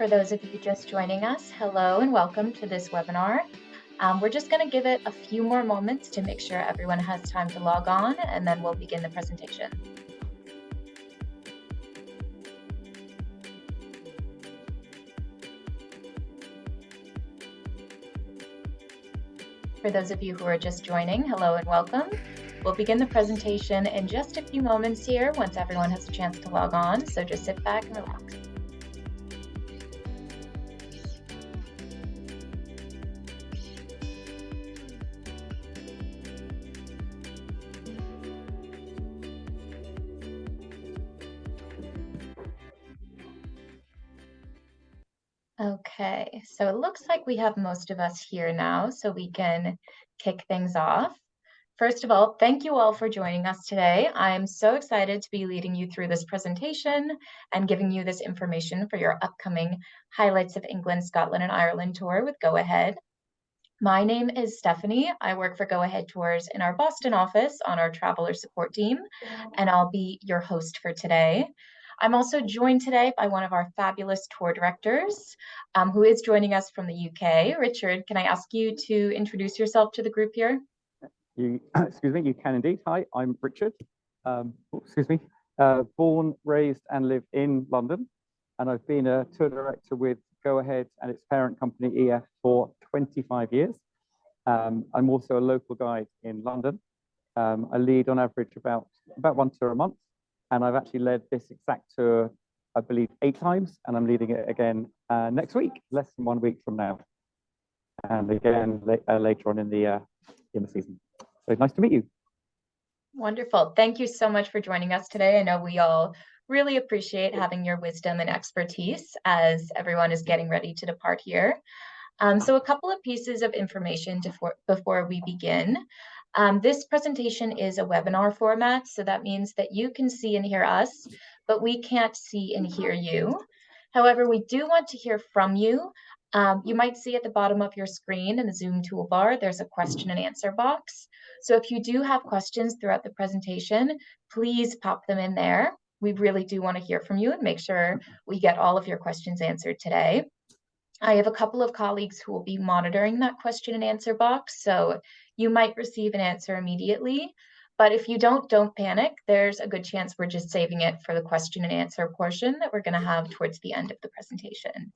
For those of you just joining us, hello and welcome to this webinar. We're just going to give it a few more moments to make sure everyone has time to log on, and then we'll begin the presentation. For those of you who are just joining, hello and welcome. We'll begin the presentation in just a few moments here once everyone has a chance to log on, so just sit back and relax. Okay, so it looks like we have most of us here now, so we can kick things off. First of all, thank you all for joining us today. I'm so excited to be leading you through this presentation and giving you this information for your upcoming Highlights of England, Scotland, and Ireland tour with Go Ahead. My name is Stephanie. I work for Go Ahead Tours in our Boston office on our traveler support team, and I'll be your host for today. I'm also joined today by one of our fabulous tour directors who is joining us from the UK. Richard, can I ask you to introduce yourself to the group here? Excuse me, you can indeed. Hi, I'm Richard. Born, raised and live in London. And I've been a tour director with Go Ahead and its parent company EF for 25 years. I'm also a local guide in London. I lead on average about one tour a month. And I've actually led this exact tour, I believe, 8 times, and I'm leading it again next week, less than 1 week from now, and again later on in the season. So nice to meet you. Wonderful. Thank you so much for joining us today. I know we all really appreciate having your wisdom and expertise as everyone is getting ready to depart here. So a couple of pieces of information before we begin. This presentation is a webinar format, so that means that you can see and hear us, but we can't see and hear you. However, we do want to hear from you. You might see at the bottom of your screen in the Zoom toolbar, there's a question and answer box. So if you do have questions throughout the presentation, please pop them in there. We really do want to hear from you and make sure we get all of your questions answered today. I have a couple of colleagues who will be monitoring that question and answer box, so you might receive an answer immediately. But if you don't panic. There's a good chance we're just saving it for the question and answer portion that we're going to have towards the end of the presentation.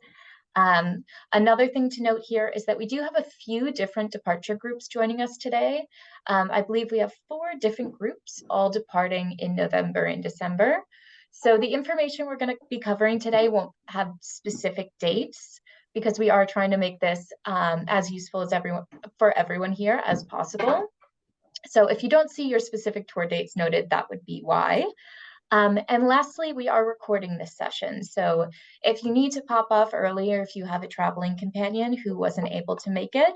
Another thing to note here is that we do have a few different departure groups joining us today. I believe we have 4 different groups all departing in November and December. So the information we're going to be covering today won't have specific dates, because we are trying to make this as useful as for everyone here as possible. So if you don't see your specific tour dates noted, that would be why. And lastly, we are recording this session. So if you need to pop off early, or if you have a traveling companion who wasn't able to make it,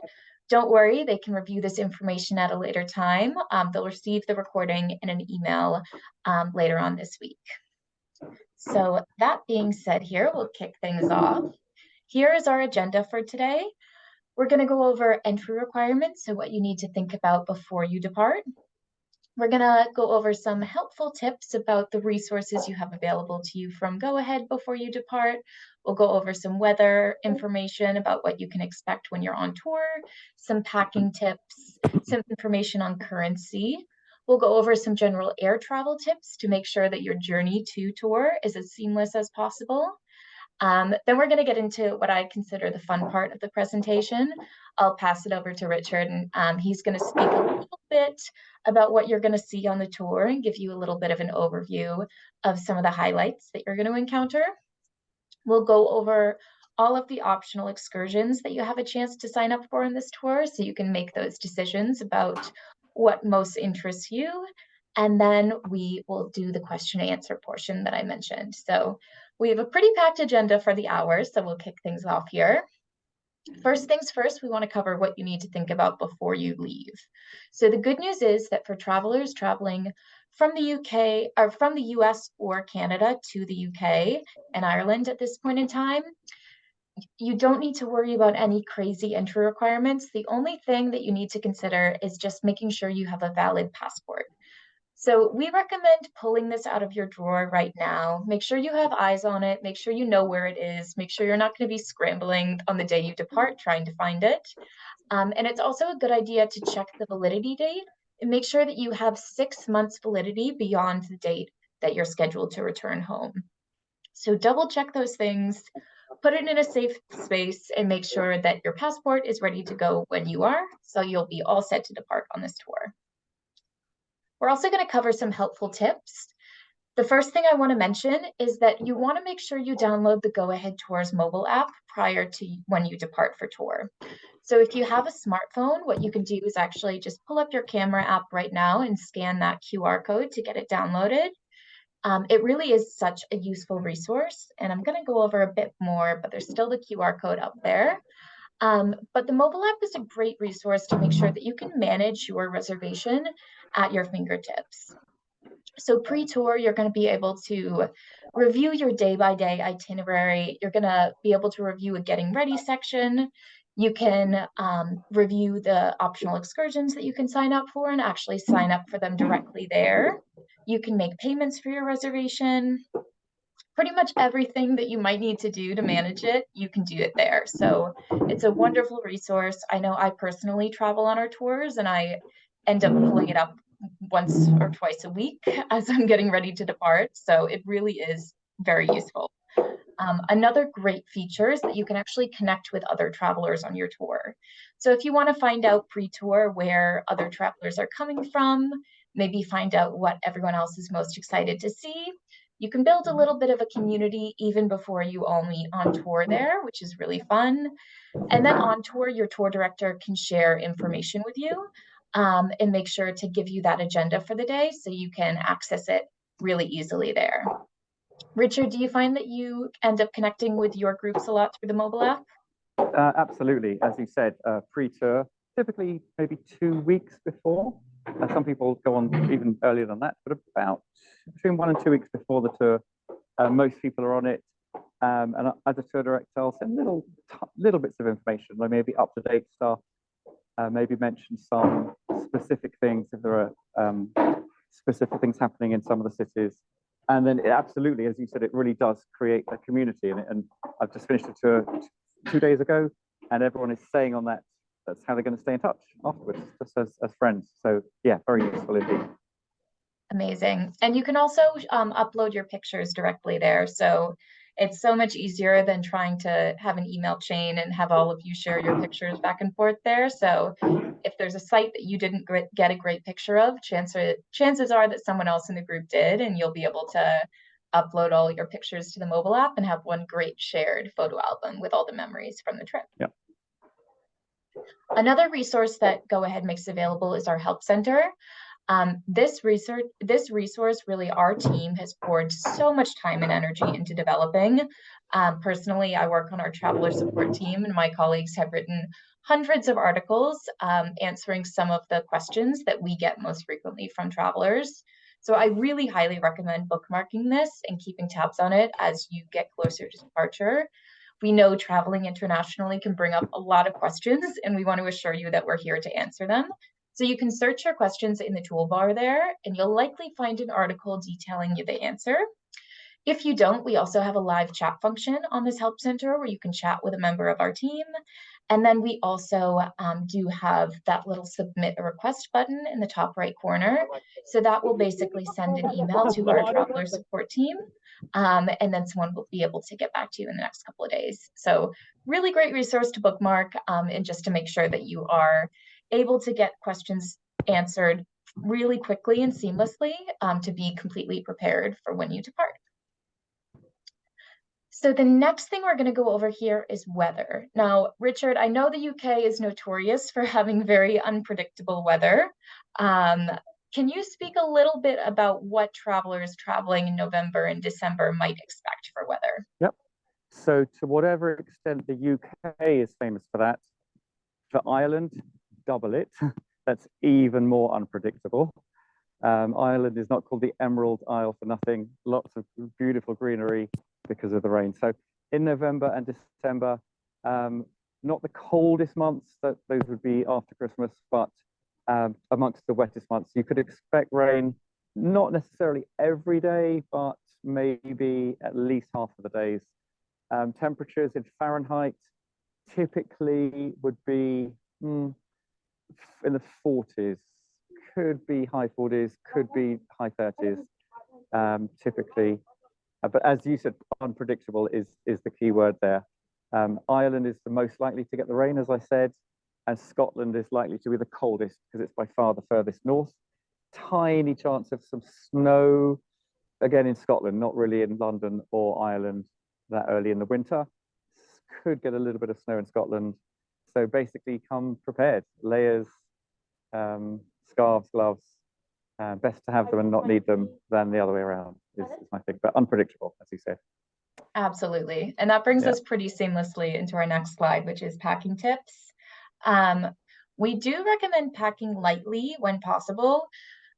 don't worry, they can review this information at a later time. They'll receive the recording in an email later on this week. So that being said here, we'll kick things off. Here is our agenda for today. We're going to go over entry requirements, so what you need to think about before you depart. We're going to go over some helpful tips about the resources you have available to you from Go Ahead before you depart. We'll go over some weather information about what you can expect when you're on tour, some packing tips, some information on currency. We'll go over some general air travel tips to make sure that your journey to tour is as seamless as possible. Then we're going to get into what I consider the fun part of the presentation. I'll pass it over to Richard, and he's going to speak a little bit about what you're going to see on the tour and give you a little bit of an overview of some of the highlights that you're going to encounter. We'll go over all of the optional excursions that you have a chance to sign up for in this tour, so you can make those decisions about what most interests you. And then we will do the question and answer portion that I mentioned. So we have a pretty packed agenda for the hour, so we'll kick things off here. First things first, we want to cover what you need to think about before you leave. So the good news is that for travelers traveling from the UK or from the US or Canada to the UK and Ireland at this point in time, you don't need to worry about any crazy entry requirements. The only thing that you need to consider is just making sure you have a valid passport. So we recommend pulling this out of your drawer right now. Make sure you have eyes on it. Make sure you know where it is. Make sure you're not going to be scrambling on the day you depart trying to find it. And it's also a good idea to check the validity date and make sure that you have 6 months validity beyond the date that you're scheduled to return home. So double check those things, put it in a safe space, and make sure that your passport is ready to go when you are, so you'll be all set to depart on this tour. We're also going to cover some helpful tips. The first thing I want to mention is that you want to make sure you download the Go Ahead Tours mobile app prior to when you depart for tour. So if you have a smartphone, what you can do is actually just pull up your camera app right now and scan that QR code to get it downloaded. It really is such a useful resource, and I'm going to go over a bit more, but there's still the QR code up there. But the mobile app is a great resource to make sure that you can manage your reservation at your fingertips. So pre-tour, you're going to be able to review your day-by-day itinerary. You're going to be able to review a getting ready section. You can review the optional excursions that you can sign up for and actually sign up for them directly there. You can make payments for your reservation. Pretty much everything that you might need to do to manage it, you can do it there. So it's a wonderful resource. I know I personally travel on our tours and I end up pulling it up once or twice a week as I'm getting ready to depart. So it really is very useful. Another great feature is that you can actually connect with other travelers on your tour. So if you want to find out pre-tour where other travelers are coming from, maybe find out what everyone else is most excited to see, you can build a little bit of a community even before you all meet on tour there, which is really fun. And then on tour, your tour director can share information with you and make sure to give you that agenda for the day so you can access it really easily there. Richard, do you find that you end up connecting with your groups a lot through the mobile app? Absolutely. As you said, pre-tour, typically maybe 2 weeks before. Some people go on even earlier than that, but about between 1 and 2 weeks before the tour, most people are on it. And as a tour director, I'll send little bits of information, like maybe up-to-date stuff, maybe mention some specific things if there are specific things happening in some of the cities. And then absolutely, as you said, it really does create a community. And I've just finished a tour 2 days ago, and everyone is saying on that, that's how they're going to stay in touch afterwards, just as friends. So yeah, very useful indeed. Amazing. And you can also upload your pictures directly there. So it's so much easier than trying to have an email chain and have all of you share your pictures back and forth there. So if there's a site that you didn't get a great picture of, chances are that someone else in the group did, and you'll be able to upload all your pictures to the mobile app and have one great shared photo album with all the memories from the trip. Yeah. Another resource that Go Ahead makes available is our help center. This resource, really, our team has poured so much time and energy into developing. Personally, I work on our traveler support team, and my colleagues have written hundreds of articles answering some of the questions that we get most frequently from travelers. So I really highly recommend bookmarking this and keeping tabs on it as you get closer to departure. We know traveling internationally can bring up a lot of questions, and we want to assure you that we're here to answer them. So you can search your questions in the toolbar there, and you'll likely find an article detailing you the answer. If you don't, we also have a live chat function on this help center where you can chat with a member of our team. And then we also do have that little submit a request button in the top right corner. So that will basically send an email to our traveler support team. And then someone will be able to get back to you in the next couple of days. So really great resource to bookmark and just to make sure that you are able to get questions answered really quickly and seamlessly to be completely prepared for when you depart. So the next thing we're going to go over here is weather. Now, Richard, I know the UK is notorious for having very unpredictable weather. Can you speak a little bit about what travelers traveling in November and December might expect for weather? Yep. So to whatever extent the UK is famous for that, for Ireland, double it. That's even more unpredictable. Ireland is not called the Emerald Isle for nothing. Lots of beautiful greenery because of the rain. So in November and December, not the coldest months, those would be after Christmas, but amongst the wettest months. You could expect rain not necessarily every day, but maybe at least half of the days. Temperatures in Fahrenheit typically would be in the 40s, could be high 40s, could be high 30s, typically. But as you said, unpredictable is the key word there. Ireland is the most likely to get the rain, as I said, and Scotland is likely to be the coldest because it's by far the furthest north. Tiny chance of some snow, again in Scotland, not really in London or Ireland that early in the winter. Could get a little bit of snow in Scotland. So basically come prepared, layers, scarves, gloves. Best to have them and not need them than the other way around is my thing, but unpredictable, as you said. Absolutely. And that brings Yeah. us pretty seamlessly into our next slide, which is packing tips. We do recommend packing lightly when possible.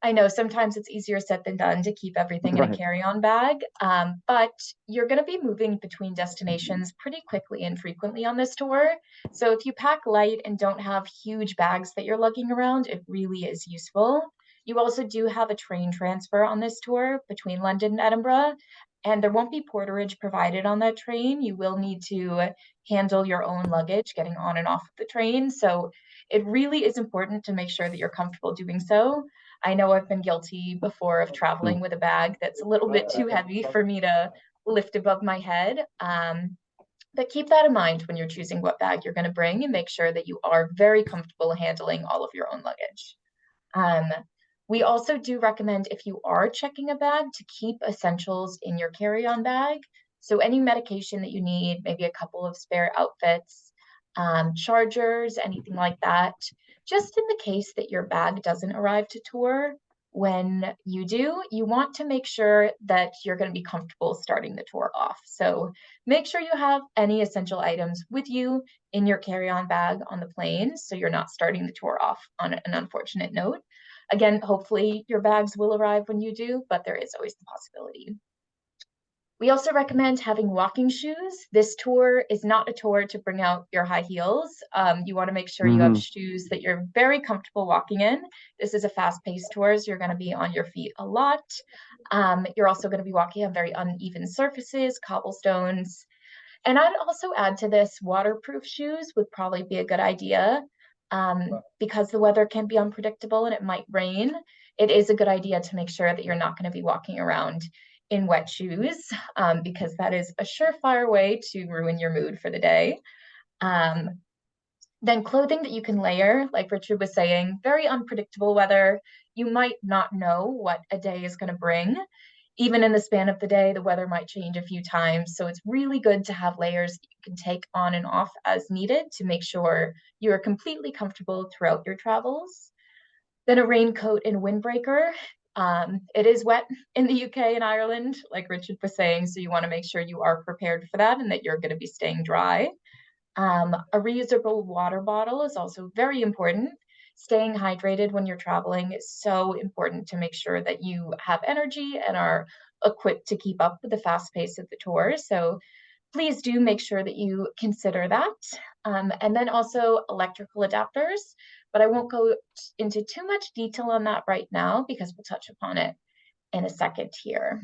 I know sometimes it's easier said than done to keep everything in a carry-on bag, but you're going to be moving between destinations pretty quickly and frequently on this tour. So if you pack light and don't have huge bags that you're lugging around, it really is useful. You also do have a train transfer on this tour between London and Edinburgh, and there won't be porterage provided on that train. You will need to handle your own luggage getting on and off of the train. So it really is important to make sure that you're comfortable doing so. I know I've been guilty before of traveling with a bag that's a little bit too heavy for me to lift above my head. But keep that in mind when you're choosing what bag you're going to bring and make sure that you are very comfortable handling all of your own luggage. We also do recommend, if you are checking a bag, to keep essentials in your carry-on bag. So any medication that you need, maybe a couple of spare outfits, chargers, anything like that, just in the case that your bag doesn't arrive to tour. When you do, you want to make sure that you're going to be comfortable starting the tour off. So make sure you have any essential items with you in your carry-on bag on the plane, so you're not starting the tour off on an unfortunate note. Again, hopefully your bags will arrive when you do, but there is always the possibility. We also recommend having walking shoes. This tour is not a tour to bring out your high heels. You want to make sure you have shoes that you're very comfortable walking in. This is a fast-paced tour, so you're going to be on your feet a lot. You're also going to be walking on very uneven surfaces, cobblestones. And I'd also add to this, waterproof shoes would probably be a good idea. Because the weather can be unpredictable and it might rain, it is a good idea to make sure that you're not going to be walking around in wet shoes, because that is a surefire way to ruin your mood for the day. Then clothing that you can layer, like Richard was saying, very unpredictable weather. You might not know what a day is going to bring. Even in the span of the day, the weather might change a few times. So it's really good to have layers that you can take on and off as needed to make sure you are completely comfortable throughout your travels. Then a raincoat and windbreaker. It is wet in the UK and Ireland, like Richard was saying, so you want to make sure you are prepared for that and that you're going to be staying dry. A reusable water bottle is also very important. Staying hydrated when you're traveling is so important to make sure that you have energy and are equipped to keep up with the fast pace of the tour. So please do make sure that you consider that. And then also electrical adapters, but I won't go into too much detail on that right now because we'll touch upon it in a second here.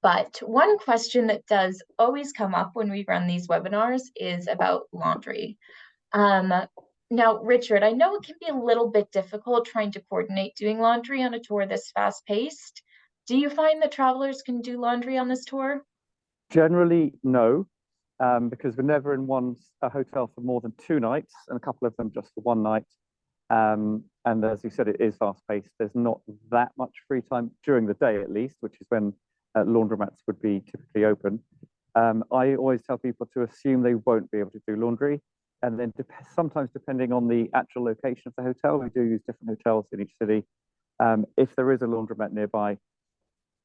But one question that does always come up when we run these webinars is about laundry. Now, Richard, I know it can be a little bit difficult trying to coordinate doing laundry on a tour this fast-paced. Do you find that travelers can do laundry on this tour? Generally, no, because we're never in a hotel for more than 2 nights, and a couple of them just for 1 night. And as you said, it is fast-paced. There's not that much free time during the day, at least, which is when laundromats would be typically open. I always tell people to assume they won't be able to do laundry. And then sometimes depending on the actual location of the hotel, we do use different hotels in each city. If there is a laundromat nearby,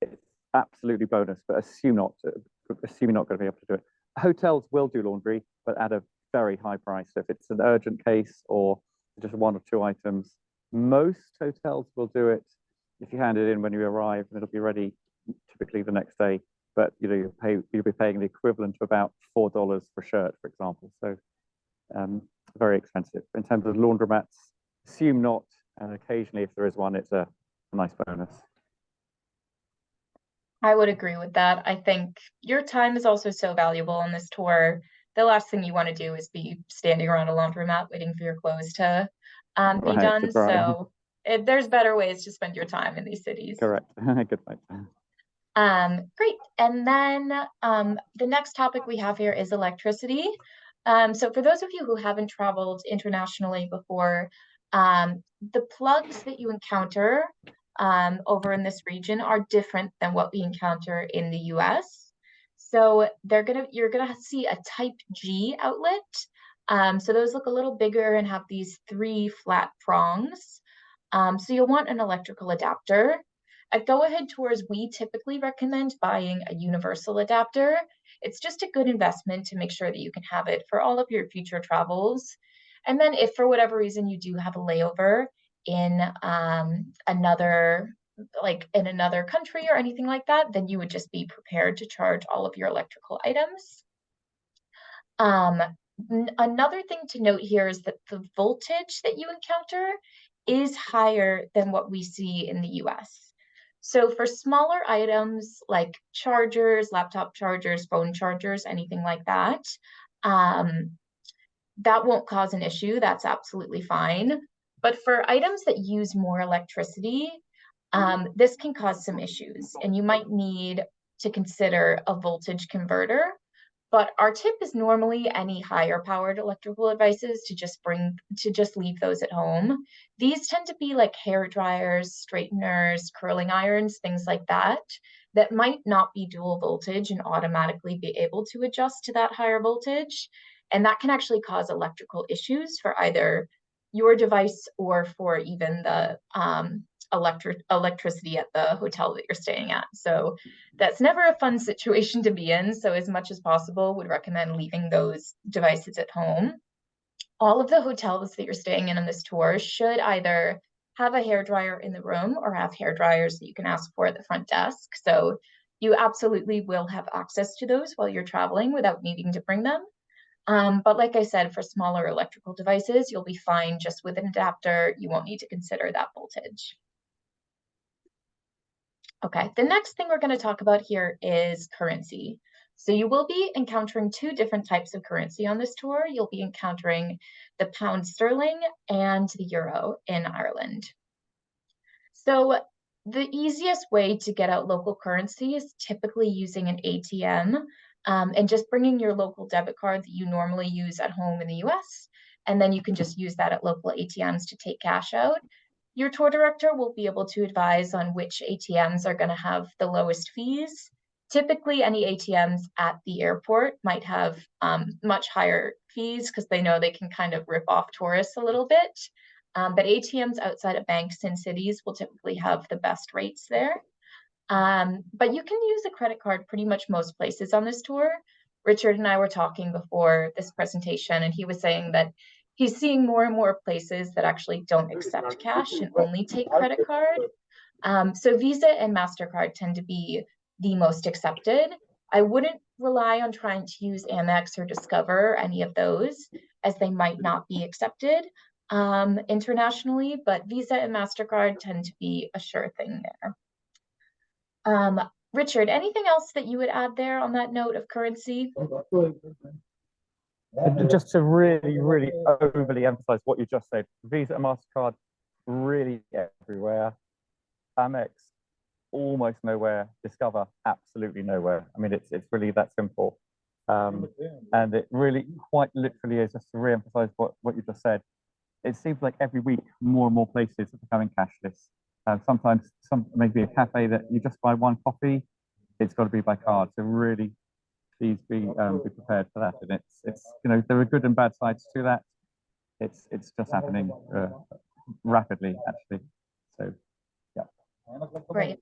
it's absolutely bonus, but assume you're not going to be able to do it. Hotels will do laundry, but at a very high price. So if it's an urgent case or just 1 or 2 items, most hotels will do it if you hand it in when you arrive, and it'll be ready typically the next day. But you'll be paying the equivalent of about $4 for a shirt, for example. So very expensive. In terms of laundromats, assume not, and occasionally if there is one, it's a nice bonus. I would agree with that. I think your time is also so valuable on this tour. The last thing you want to do is be standing around a laundromat waiting for your clothes to be Right, to done. dry. So there's better ways to spend your time in these cities. Correct. Good point. Great. And then the next topic we have here is electricity. So for those of you who haven't traveled internationally before, the plugs that you encounter over in this region are different than what we encounter in the US. So you're gonna see a type G outlet. So those look a little bigger and have these 3 flat prongs. So you'll want an electrical adapter. At Go Ahead Tours, we typically recommend buying a universal adapter. It's just a good investment to make sure that you can have it for all of your future travels. And then if for whatever reason you do have a layover in another country or anything like that, then you would just be prepared to charge all of your electrical items. Another thing to note here is that the voltage that you encounter is higher than what we see in the US. So for smaller items like chargers, laptop chargers, phone chargers, anything like that, that won't cause an issue. That's absolutely fine. But for items that use more electricity, this can cause some issues, and you might need to consider a voltage converter. But our tip is normally any higher powered electrical devices to just leave those at home. These tend to be like hair dryers, straighteners, curling irons, things like that, that might not be dual voltage and automatically be able to adjust to that higher voltage. And that can actually cause electrical issues for either your device or for even the electricity at the hotel that you're staying at. So that's never a fun situation to be in. So as much as possible, would recommend leaving those devices at home. All of the hotels that you're staying in on this tour should either have a hairdryer in the room or have hair dryers that you can ask for at the front desk. So you absolutely will have access to those while you're traveling without needing to bring them. But like I said, for smaller electrical devices, you'll be fine just with an adapter. You won't need to consider that voltage. Okay, the next thing we're going to talk about here is currency. So you will be encountering 2 different types of currency on this tour. You'll be encountering the pound sterling and the euro in Ireland. So the easiest way to get out local currency is typically using an ATM and just bringing your local debit card that you normally use at home in the US. And then you can just use that at local ATMs to take cash out. Your tour director will be able to advise on which ATMs are going to have the lowest fees. Typically, any ATMs at the airport might have much higher fees because they know they can kind of rip off tourists a little bit. But ATMs outside of banks in cities will typically have the best rates there. But you can use a credit card pretty much most places on this tour. Richard and I were talking before this presentation, and he was saying that he's seeing more and more places that actually don't accept cash and only take credit card. So Visa and MasterCard tend to be the most accepted. I wouldn't rely on trying to use Amex or Discover, any of those, as they might not be accepted internationally, but Visa and MasterCard tend to be a sure thing there. Richard, anything else that you would add there on that note of currency? Just to really, really overly emphasize what you just said, Visa and MasterCard really everywhere. Amex almost nowhere. Discover absolutely nowhere. I mean, it's really that simple. And it really quite literally is, just to re-emphasize what you just said. It seems like every week more and more places are becoming cashless. Sometimes maybe a cafe that you just buy one coffee, it's got to be by card. So really, please be prepared for that. And it's there are good and bad sides to that. It's just happening rapidly, actually. So yeah. Great.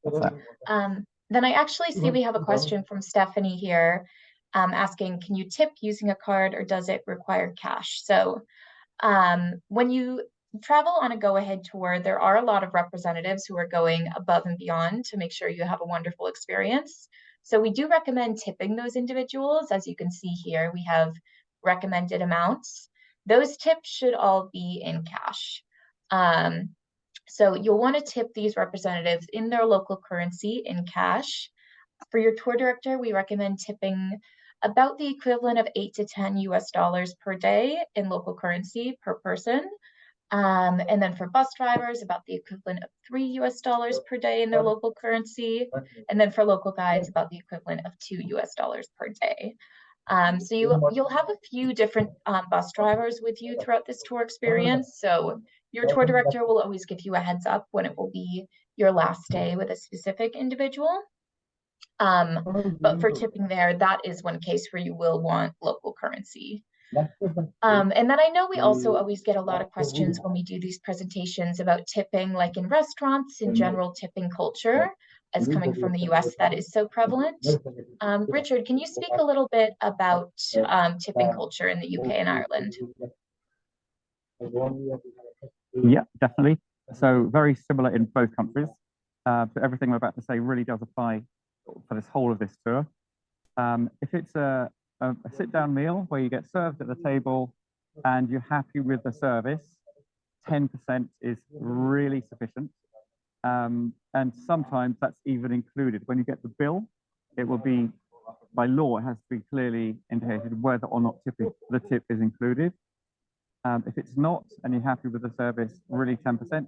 Then I actually see we have a question from Stephanie here, asking, can you tip using a card or does it require cash? So when you travel on a Go Ahead tour, there are a lot of representatives who are going above and beyond to make sure you have a wonderful experience. So we do recommend tipping those individuals. As you can see here, we have recommended amounts. Those tips should all be in cash. So you'll want to tip these representatives in their local currency in cash. For your tour director, we recommend tipping about the equivalent of $8 to $10 per day in local currency per person. And then for bus drivers, about the equivalent of $3 per day in their local currency. And then for local guides, about the equivalent of $2 per day. So you'll have a few different bus drivers with you throughout this tour experience. So your tour director will always give you a heads up when it will be your last day with a specific individual. But for tipping there, that is one case where you will want local currency. And then I know we also always get a lot of questions when we do these presentations about tipping, like in restaurants, in general tipping culture, as coming from the US, that is so prevalent. Richard, can you speak a little bit about tipping culture in the UK and Ireland? Yeah, definitely. So very similar in both countries. So everything we're about to say really does apply for this whole of this tour. If it's a sit-down meal where you get served at the table and you're happy with the service, 10% is really sufficient. And sometimes that's even included. When you get the bill, it will be, by law, it has to be clearly indicated whether or not the tip is included. If it's not, and you're happy with the service, really 10%.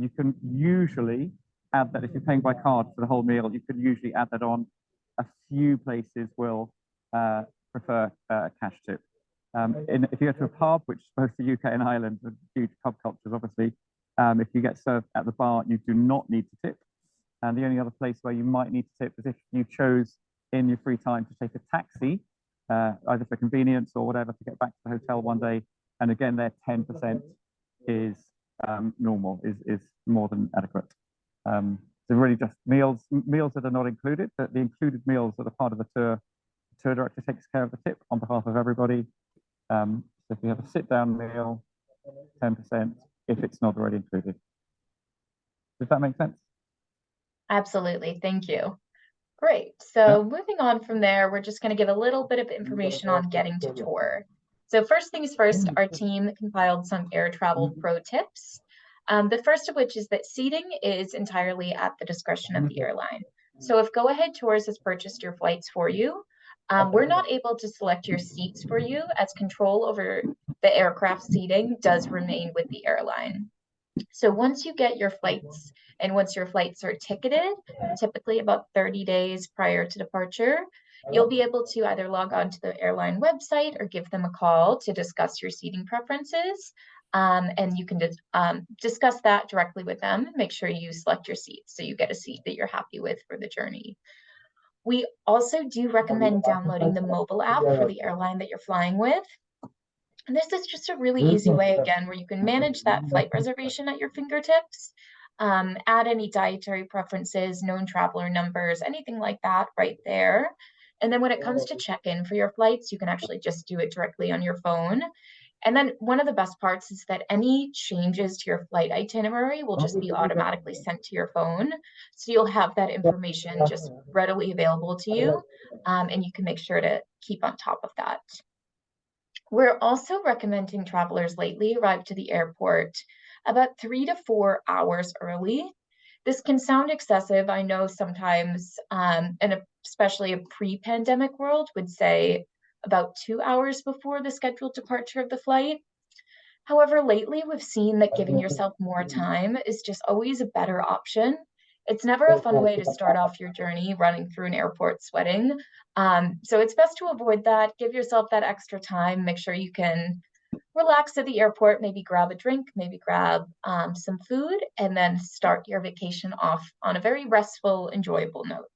You can usually add that if you're paying by card for the whole meal, you could usually add that on. A few places will prefer cash tip. If you go to a pub, which both the UK and Ireland are huge pub cultures, obviously, if you get served at the bar, you do not need to tip. And the only other place where you might need to tip is if you chose in your free time to take a taxi, either for convenience or whatever, to get back to the hotel one day. And again, their 10% is normal, is more than adequate. So really just meals that are not included, but the included meals that are part of the tour. The tour director takes care of the tip on behalf of everybody. So if you have a sit-down meal, 10%, if it's not already included. Does that make sense? Absolutely, thank you. Great, so moving on from there, we're just gonna give a little bit of information on getting to tour. So first things first, our team compiled some air travel pro tips. The first of which is that seating is entirely at the discretion of the airline. So if Go Ahead Tours has purchased your flights for you, we're not able to select your seats for you, as control over the aircraft seating does remain with the airline. So once you get your flights and once your flights are ticketed, typically about 30 days prior to departure, you'll be able to either log on to the airline website or give them a call to discuss your seating preferences. And you can discuss that directly with them. Make sure you select your seat so you get a seat that you're happy with for the journey. We also do recommend downloading the mobile app for the airline that you're flying with. And this is just a really easy way, again, where you can manage that flight reservation at your fingertips, add any dietary preferences, known traveler numbers, anything like that right there. And then when it comes to check-in for your flights, you can actually just do it directly on your phone. And then one of the best parts is that any changes to your flight itinerary will just be automatically sent to your phone. So you'll have that information just readily available to you, and you can make sure to keep on top of that. We're also recommending travelers lately arrive to the airport about 3 to 4 hours early. This can sound excessive, I know sometimes, and especially a pre-pandemic world would say about 2 hours before the scheduled departure of the flight. However, lately we've seen that giving yourself more time is just always a better option. It's never a fun way to start off your journey running through an airport sweating. So it's best to avoid that. Give yourself that extra time. Make sure you can relax at the airport, maybe grab a drink, maybe grab some food, and then start your vacation off on a very restful, enjoyable note.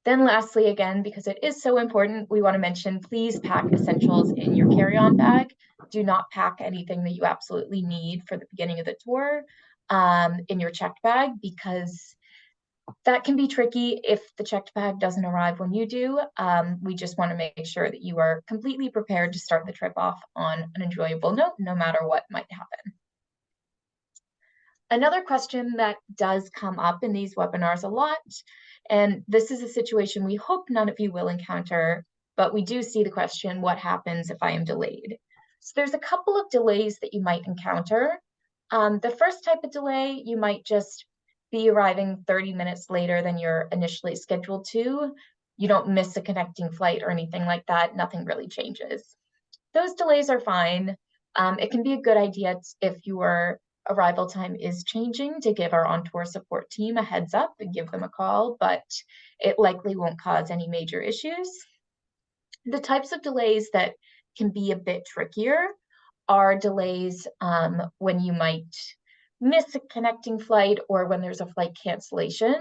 Then lastly, again, because it is so important, we want to mention, please pack essentials in your carry-on bag. Do not pack anything that you absolutely need for the beginning of the tour in your checked bag, because that can be tricky if the checked bag doesn't arrive when you do. We just want to make sure that you are completely prepared to start the trip off on an enjoyable note, no matter what might happen. Another question that does come up in these webinars a lot, and this is a situation we hope none of you will encounter, but we do see the question, what happens if I am delayed? So there's a couple of delays that you might encounter. The first type of delay, you might just be arriving 30 minutes later than you're initially scheduled to. You don't miss a connecting flight or anything like that. Nothing really changes. Those delays are fine. It can be a good idea if your arrival time is changing to give our on-tour support team a heads up and give them a call, but it likely won't cause any major issues. The types of delays that can be a bit trickier are delays when you might miss a connecting flight or when there's a flight cancellation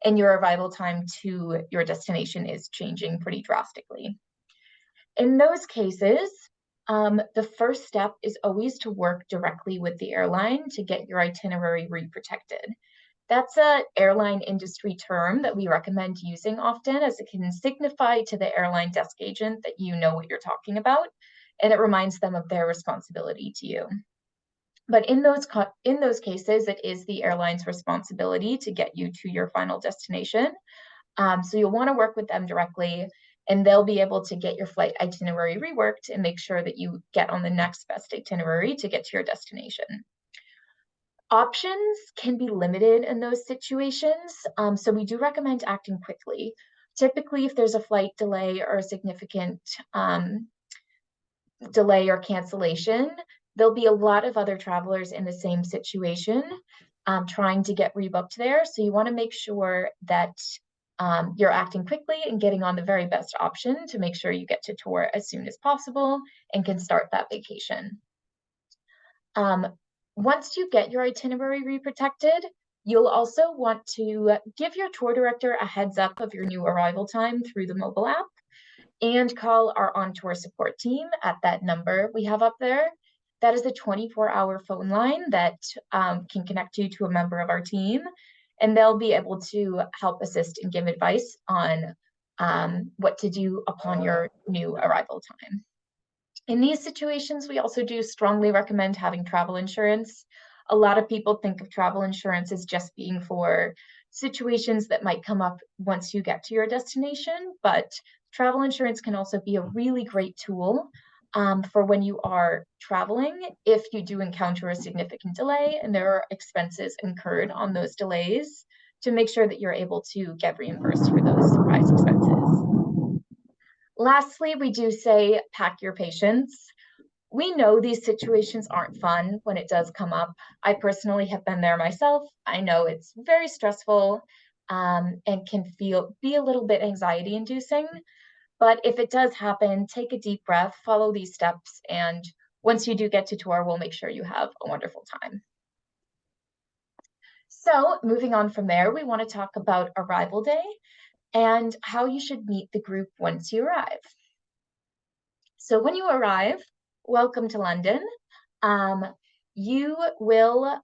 and your arrival time to your destination is changing pretty drastically. In those cases, the first step is always to work directly with the airline to get your itinerary reprotected. That's an airline industry term that we recommend using often, as it can signify to the airline desk agent that you know what you're talking about, and it reminds them of their responsibility to you. But in those cases, it is the airline's responsibility to get you to your final destination. So you'll want to work with them directly, and they'll be able to get your flight itinerary reworked and make sure that you get on the next best itinerary to get to your destination. Options can be limited in those situations, so we do recommend acting quickly. Typically, if there's a flight delay or a significant delay or cancellation, there'll be a lot of other travelers in the same situation trying to get rebooked there. So you want to make sure that you're acting quickly and getting on the very best option to make sure you get to tour as soon as possible and can start that vacation. Once you get your itinerary reprotected, you'll also want to give your tour director a heads up of your new arrival time through the mobile app and call our on-tour support team at that number we have up there. That is a 24-hour phone line that can connect you to a member of our team, and they'll be able to help assist and give advice on what to do upon your new arrival time. In these situations, we also do strongly recommend having travel insurance. A lot of people think of travel insurance as just being for situations that might come up once you get to your destination, but travel insurance can also be a really great tool for when you are traveling if you do encounter a significant delay and there are expenses incurred on those delays, to make sure that you're able to get reimbursed for those surprise expenses. Lastly, we do say pack your patience. We know these situations aren't fun when it does come up. I personally have been there myself. I know it's very stressful and can be a little bit anxiety inducing. But if it does happen, take a deep breath, follow these steps, and once you do get to tour, we'll make sure you have a wonderful time. So moving on from there, we want to talk about arrival day and how you should meet the group once you arrive. So when you arrive, welcome to London. You will,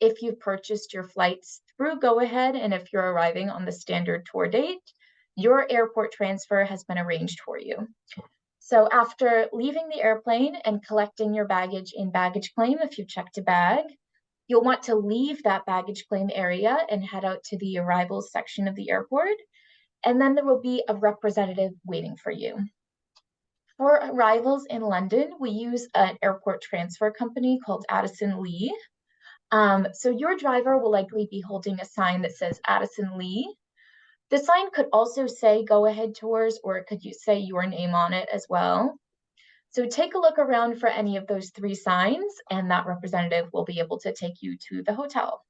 if you've purchased your flights through Go-Ahead, and if you're arriving on the standard tour date, your airport transfer has been arranged for you. So after leaving the airplane and collecting your baggage in baggage claim, if you checked a bag, you'll want to leave that baggage claim area and head out to the arrivals section of the airport. And then there will be a representative waiting for you. For arrivals in London, we use an airport transfer company called Addison Lee. So your driver will likely be holding a sign that says Addison Lee. The sign could also say Go-Ahead Tours, or it could say your name on it as well. So take a look around for any of those three signs, and that representative will be able to take you to the hotel.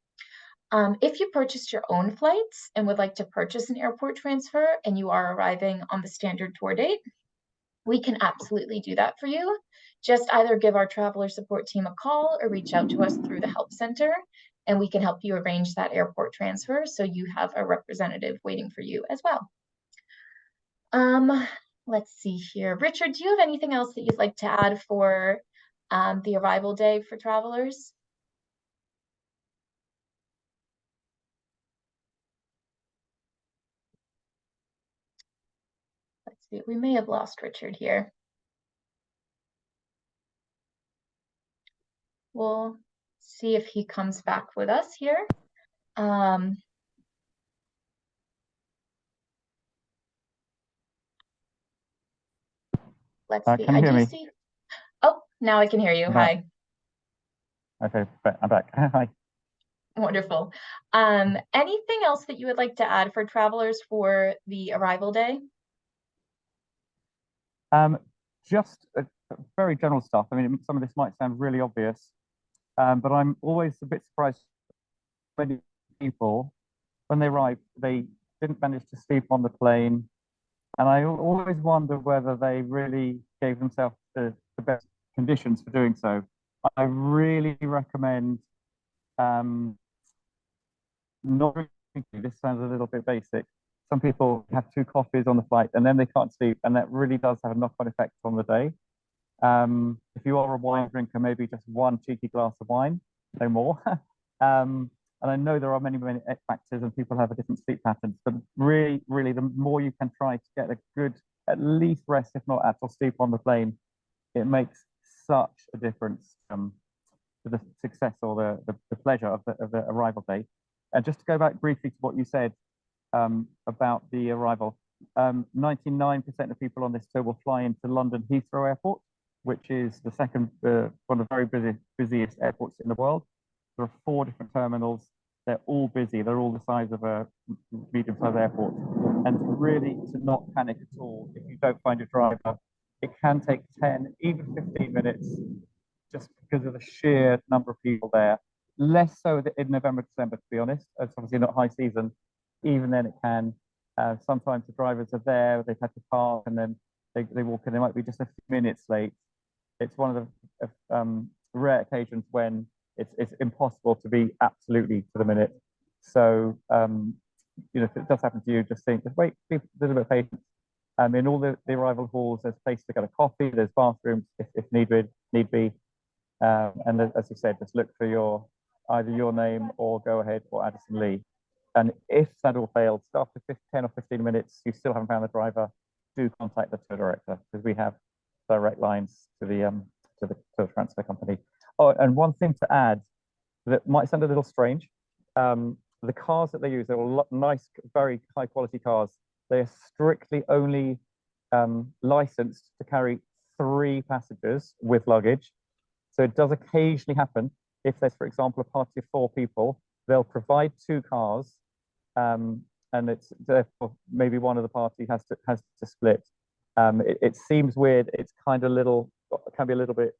If you purchased your own flights and would like to purchase an airport transfer and you are arriving on the standard tour date, we can absolutely do that for you. Just either give our traveler support team a call or reach out to us through the help center, and we can help you arrange that airport transfer so you have a representative waiting for you as well. Let's see here. Richard, do you have anything else that you'd like to add for the arrival day for travelers? Let's see, we may have lost Richard here. We'll see if he comes back with us here. Let's see. Can you hear me? Oh, now I can hear you. Hi. Okay, I'm back. Hi. Wonderful. Anything else that you would like to add for travelers for the arrival day? Um, just very general stuff. I mean, some of this might sound really obvious, but I'm always a bit surprised many people, when they arrive, they didn't manage to sleep on the plane. And I always wonder whether they really gave themselves the best conditions for doing so. I really recommend um, not drinking. This sounds a little bit basic. Some people have two coffees on the flight and then they can't sleep, and that really does have a knock-on effect on the day. If you are a wine drinker, maybe just one cheeky glass of wine, no more. And I know there are many factors and people have a different sleep patterns, but really, the more you can try to get a good, at least rest, if not actual sleep on the plane, it makes such a difference to the success or the pleasure of the arrival day. And just to go back briefly to what you said about the arrival, 99% of people on this tour will fly into London Heathrow Airport, which is the second, one of the very busiest airports in the world. There are 4 different terminals. They're all busy. They're all the size of a medium-sized airport. And really to not panic at all if you don't find your driver. It can take 10, even 15 minutes, just because of the sheer number of people there. Less so in November, December, to be honest. It's obviously not high season. Even then it can. Sometimes the drivers are there, they've had to park, and then they walk in. They might be just a few minutes late. It's one of the rare occasions when it's impossible to be absolutely to the minute. So, if it does happen to you, just wait, be a little bit patient. In all the arrival halls, there's place to get a coffee, there's bathrooms if need be. And as you said, just look for either your name or Go Ahead or Addison Lee. And if that all fails, after 10 or 15 minutes, you still haven't found the driver, do contact the tour director, because we have direct lines to the transfer company. Oh, and one thing to add that might sound a little strange, the cars that they use, they're all nice, very high quality cars. They are strictly only licensed to carry 3 passengers with luggage. So it does occasionally happen, if there's, for example, a party of 4 people, they'll provide 2 cars, and it's therefore maybe one of the party has to split. It seems weird. It's kind of can be a little bit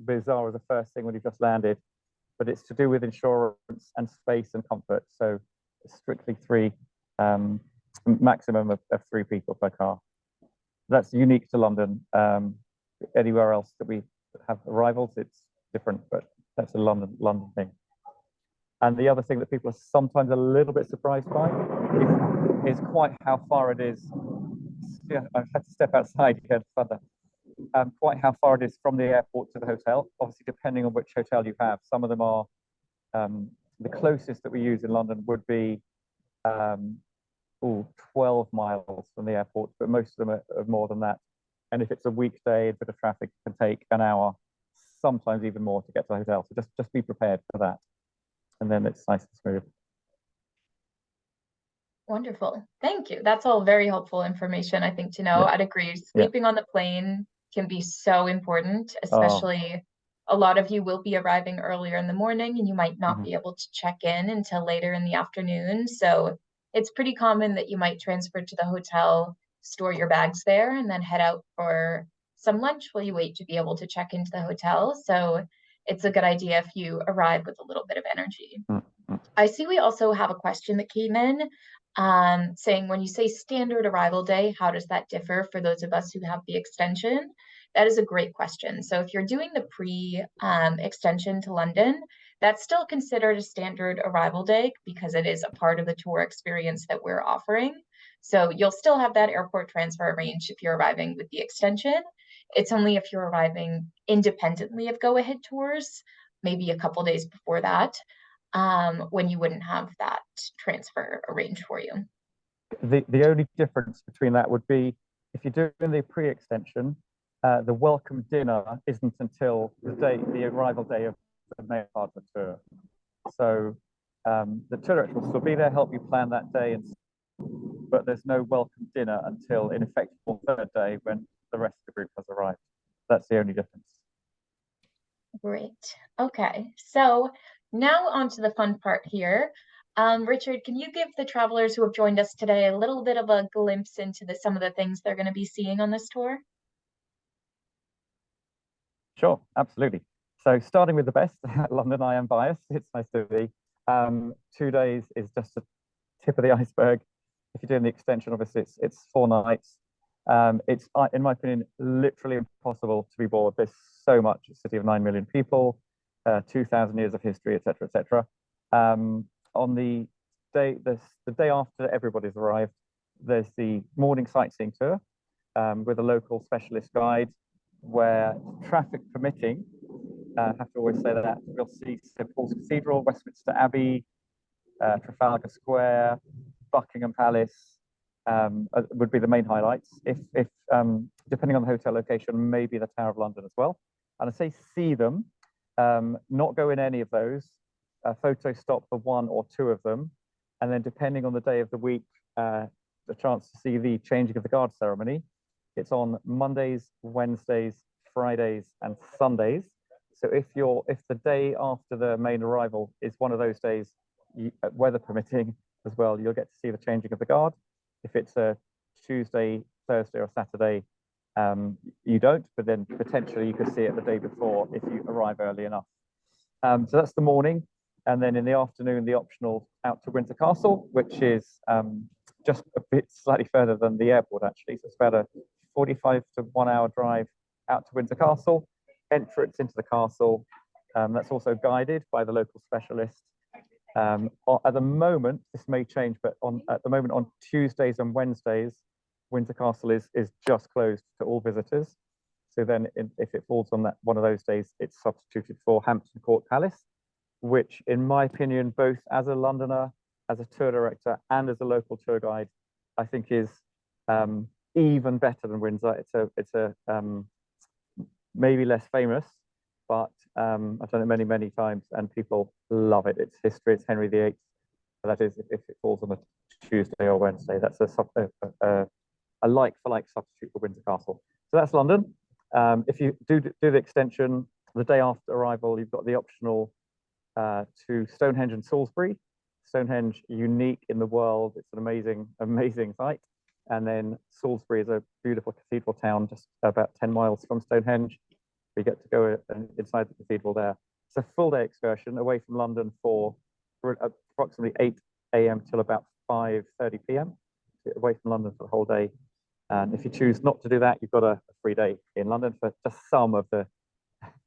bizarre as a first thing when you've just landed, but it's to do with insurance and space and comfort. So it's strictly 3, maximum of 3 people per car. That's unique to London. Anywhere else that we have arrivals, it's different, but that's a London thing. And the other thing that people are sometimes a little bit surprised by is quite how far it is. Yeah, I've had to step outside here further. Quite how far it is from the airport to the hotel. Obviously, depending on which hotel you have, some of them are the closest that we use in London would be 12 miles from the airport, but most of them are more than that. And if it's a weekday, a bit of traffic can take an hour, sometimes even more to get to the hotel. So just be prepared for that. And then it's nice and smooth. Wonderful. Thank you. That's all very helpful information, I think, to know. Yeah. I'd agree. Sleeping on the plane can be so important, especially a lot of you will be arriving earlier in the morning and you might not be able to check in until later in the afternoon. So it's pretty common that you might transfer to the hotel, store your bags there, and then head out for some lunch while you wait to be able to check into the hotel. So it's a good idea if you arrive with a little bit of energy. I see we also have a question that came in saying, when you say standard arrival day, how does that differ for those of us who have the extension? That is a great question. So if you're doing the extension to London, that's still considered a standard arrival day because it is a part of the tour experience that we're offering. So you'll still have that airport transfer arranged if you're arriving with the extension. It's only if you're arriving independently of Go Ahead Tours, maybe a couple days before that, when you wouldn't have that transfer arranged for you. The only difference between that would be if you're doing the pre-extension, the welcome dinner isn't until the arrival day of the main part of the tour. So the tour director will still be there, help you plan that day, but there's no welcome dinner until, in effect, the 3rd day when the rest of the group has arrived. That's the only difference. Great. Okay. So Now on to the fun part here. Richard, can you give the travelers who have joined us today a little bit of a glimpse into some of the things they're going to be seeing on this tour? Sure, absolutely. So starting with the best, London, I am biased. It's nice to be. 2 days is just the tip of the iceberg. If you're doing the extension, obviously it's 4 nights. It's, in my opinion, literally impossible to be bored. There's so much. It's a city of 9 million people, 2,000 years of history, etc., etc. On the day after everybody's arrived, there's the morning sightseeing tour with a local specialist guide, where traffic permitting, I have to always say that we'll see St Paul's Cathedral, Westminster Abbey, Trafalgar Square, Buckingham Palace would be the main highlights. If depending on the hotel location, maybe the Tower of London as well. And I say see them, not go in any of those. Photo stop for one or two of them, and then depending on the day of the week, the chance to see the changing of the guard ceremony. It's on Mondays, Wednesdays, Fridays, and Sundays. So if the day after the main arrival is one of those days, weather permitting as well, you'll get to see the changing of the guard. If it's a Tuesday, Thursday, or Saturday, you don't, but then potentially you could see it the day before if you arrive early enough. So that's the morning. And then in the afternoon, the optional out to Windsor Castle, which is just a bit slightly further than the airport, actually. So it's about a 45 to 1 hour drive out to Windsor Castle, entrance into the castle. That's also guided by the local specialist. At the moment, this may change, but at the moment on Tuesdays and Wednesdays, Windsor Castle is just closed to all visitors. So then if it falls on one of those days, it's substituted for Hampton Court Palace, which in my opinion, both as a Londoner, as a tour director, and as a local tour guide, I think is even better than Windsor. It's a maybe less famous, but I've done it many, many times and people love it. It's history, it's Henry VIII. That is, if it falls on a Tuesday or Wednesday, that's a like-for-like substitute for Windsor Castle. So that's London. If you do the extension, the day after arrival, you've got the optional to Stonehenge and Salisbury. Stonehenge, unique in the world. It's an amazing, amazing site. And then Salisbury is a beautiful cathedral town, just about 10 miles from Stonehenge. We get to go inside the cathedral there. It's a full day excursion away from London for approximately 8 a.m. till about 5:30 p.m. Away from London for the whole day. And if you choose not to do that, you've got a free day in London for just some of the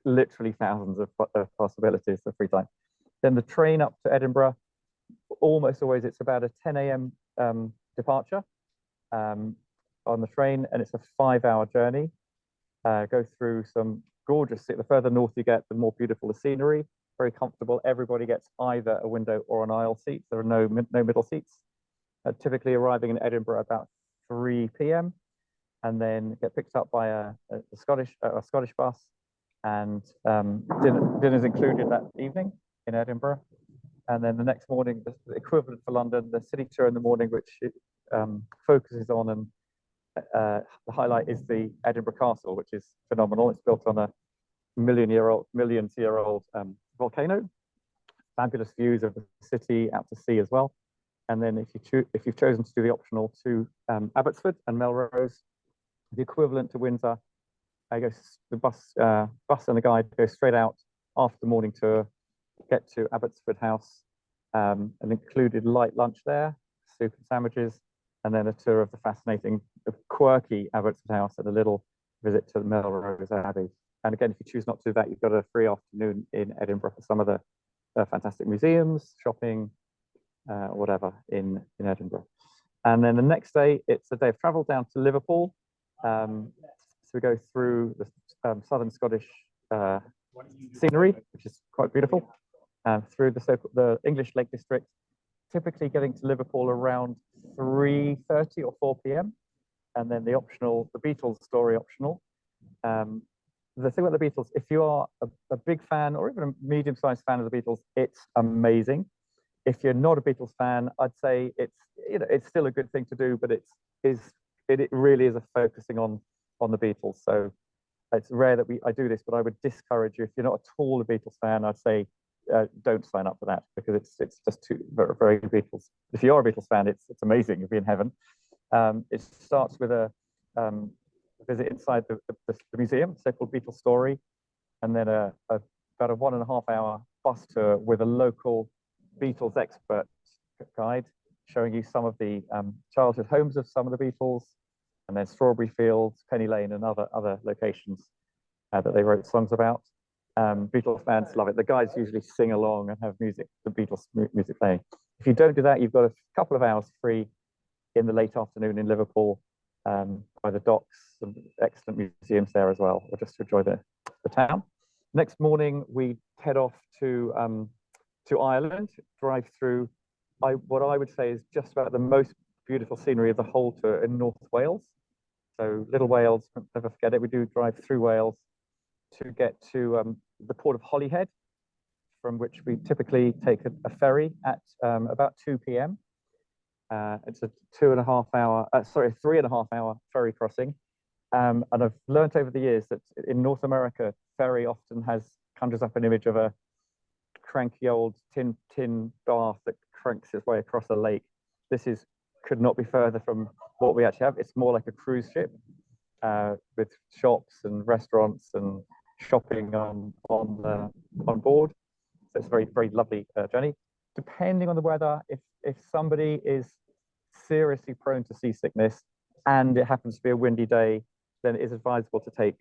literally thousands of possibilities of free time. Then the train up to Edinburgh, almost always it's about a 10 a.m. Departure on the train, and it's a 5-hour journey. Go through some gorgeous, the further north you get, the more beautiful the scenery, very comfortable. Everybody gets either a window or an aisle seat. There are no middle seats. Typically arriving in Edinburgh about 3 p.m. and then get picked up by a Scottish bus, and dinner's included that evening in Edinburgh. And then the next morning, the equivalent for London, the city tour in the morning, which focuses on and the highlight is the Edinburgh Castle, which is phenomenal. It's built on a millions-year-old volcano. Fabulous views of the city out to sea as well. And then if you've chosen to do the optional to Abbotsford and Melrose, the equivalent to Windsor, the bus and the guide go straight out after the morning tour, get to Abbotsford House, an included light lunch there, soup and sandwiches, and then a tour of the fascinating, quirky Abbotsford House and a little visit to Melrose Abbey. And again, if you choose not to do that, you've got a free afternoon in Edinburgh for some of the fantastic museums, shopping, whatever in Edinburgh. And then the next day, it's a day of travel down to Liverpool. So we go through the southern Scottish scenery, which is quite beautiful, through the English Lake District, typically getting to Liverpool around 3:30 or 4 p.m. And then the Beatles story optional. The thing about the Beatles, if you are a big fan or even a medium-sized fan of the Beatles, it's amazing. If you're not a Beatles fan, I'd say it's still a good thing to do, but it really is a focusing on the Beatles. So it's rare that I do this, but I would discourage you, if you're not at all a Beatles fan, I'd say don't sign up for that because it's just too very Beatles. If you're a Beatles fan, it's amazing. You'll be in heaven. It starts with a visit inside the museum, so-called Beatles Story, and then about a 1.5 hour bus tour with a local Beatles expert guide showing you some of the childhood homes of some of the Beatles, and then Strawberry Fields, Penny Lane, and other locations that they wrote songs about. Beatles fans love it. The guides usually sing along and have the Beatles music playing. If you don't do that, you've got a couple of hours free in the late afternoon in Liverpool by the docks. Some excellent museums there as well, or just to enjoy the town. Next morning, we head off to Ireland, drive through what I would say is just about the most beautiful scenery of the whole tour in North Wales. So Little Wales, never forget it. We do drive through Wales to get to the port of Holyhead, from which we typically take a ferry at about 2 p.m. It's a 3.5 hour ferry crossing. And I've learned over the years that in North America, ferry often conjures up an image of a cranky old tin bath that cranks its way across a lake. This could not be further from what we actually have. It's more like a cruise ship with shops and restaurants and shopping on board. So it's a very, very lovely journey. Depending on the weather, if somebody is seriously prone to seasickness and it happens to be a windy day, then it is advisable to take